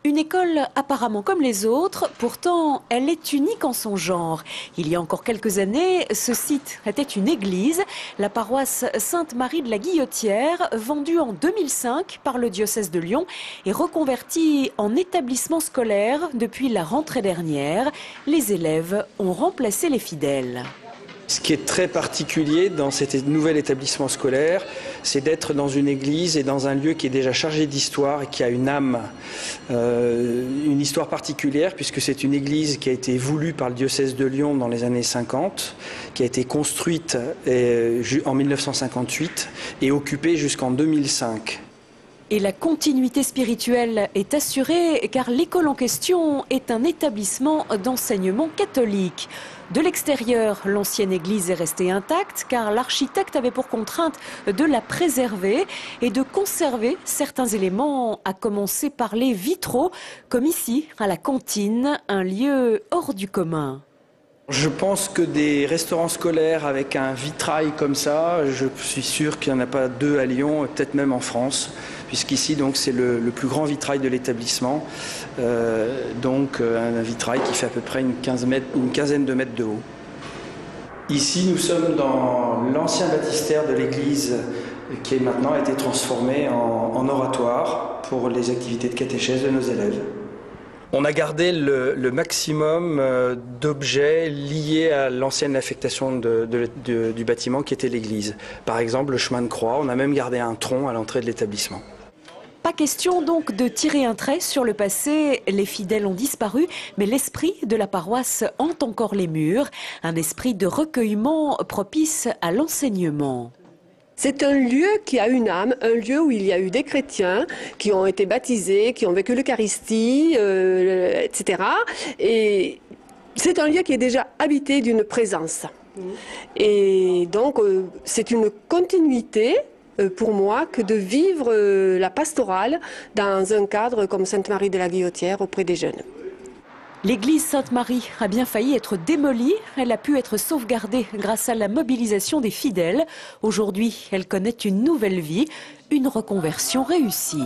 Une école apparemment comme les autres, pourtant elle est unique en son genre. Il y a encore quelques années, ce site était une église, la paroisse Sainte-Marie de la Guillotière, vendue en 2005 par le diocèse de Lyon et reconvertie en établissement scolaire depuis la rentrée dernière. Les élèves ont remplacé les fidèles. Ce qui est très particulier dans cet nouvel établissement scolaire, c'est d'être dans une église et dans un lieu qui est déjà chargé d'histoire et qui a une âme, une histoire particulière, puisque c'est une église qui a été voulue par le diocèse de Lyon dans les années 50, qui a été construite en 1958 et occupée jusqu'en 2005. Et la continuité spirituelle est assurée car l'école en question est un établissement d'enseignement catholique. De l'extérieur, l'ancienne église est restée intacte car l'architecte avait pour contrainte de la préserver et de conserver certains éléments, à commencer par les vitraux, comme ici à la cantine, un lieu hors du commun. Je pense que des restaurants scolaires avec un vitrail comme ça, je suis sûr qu'il n'y en a pas deux à Lyon, peut-être même en France, puisqu'ici c'est le plus grand vitrail de l'établissement, un vitrail qui fait à peu près une quinzaine de mètres de haut. Ici nous sommes dans l'ancien baptistère de l'église qui maintenant a été transformé en oratoire pour les activités de catéchèse de nos élèves. On a gardé le maximum d'objets liés à l'ancienne affectation du bâtiment qui était l'église. Par exemple, le chemin de croix, on a même gardé un tronc à l'entrée de l'établissement. Pas question donc de tirer un trait sur le passé, les fidèles ont disparu, mais l'esprit de la paroisse hante encore les murs, un esprit de recueillement propice à l'enseignement. C'est un lieu qui a une âme, un lieu où il y a eu des chrétiens qui ont été baptisés, qui ont vécu l'Eucharistie, etc. Et c'est un lieu qui est déjà habité d'une présence. Et donc, c'est une continuité pour moi que de vivre la pastorale dans un cadre comme Sainte-Marie de la Guillotière auprès des jeunes. L'église Sainte-Marie a bien failli être démolie. Elle a pu être sauvegardée grâce à la mobilisation des fidèles. Aujourd'hui, elle connaît une nouvelle vie, une reconversion réussie.